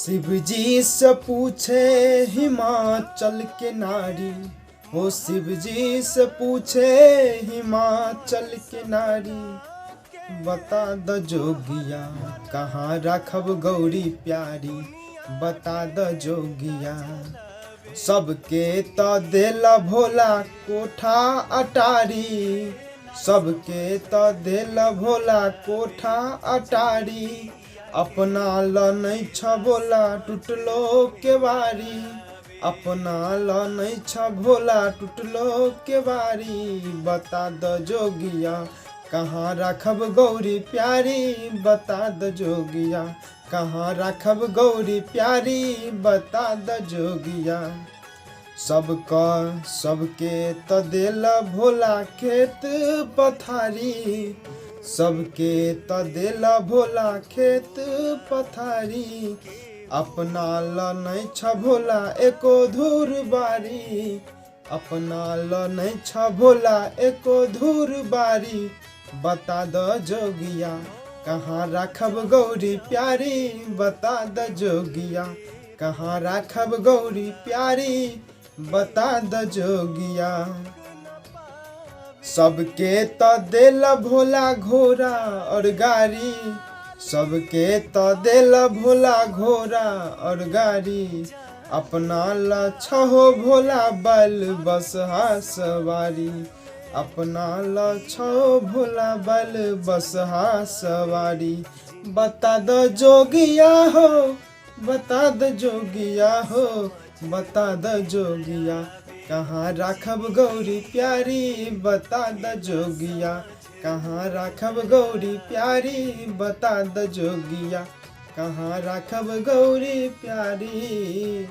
शिव जी से पूछे हिमाचल के नारी, हो शिव जी से पूछे हिमाचल के नारी, बता द जोगिया कहाँ राखब गौरी प्यारी, बता द जोगिया। सबके त देला भोला कोठा अटारी, सबके त देला भोला कोठा अटारी, अपना ल नहीं छ भोला टूटलो के बारी, अपना ल नहीं छ भोला टूटलो के बारी, बता द जोगिया कहाँ राखब गौरी प्यारी, बता द जोगिया कहाँ राखब गौरी प्यारी, बता द जोगिया। सबके त देला भोला खेत पथारी, सबके त देला भोला खेत पथारी, अपना ल नहीं छ भोला एको धूर बारी, अपना ल नहीं छ भोला एको धूर बारी, बता द जोगिया कहाँ राखब गौरी प्यारी, बता द जोगिया कहाँ राखब गौरी प्यारी, बता द जोगिया। सबके त देला भोला घोड़ा और गाड़ी, सबके त देला भोला घोड़ा और गाड़ी, अपना ल छहो भोला बैल बसहा सवारी, अपना ल छहो भोला बैल बसहा सवारी, बता द जोगिया हो, बता द जोगिया हो, बता द जोगिया कहाँ राखब गौरी प्यारी, बता द जोगिया कहाँ राखब गौरी प्यारी, बता द जोगिया कहाँ राखब गौरी प्यारी,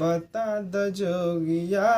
बता द जोगिया।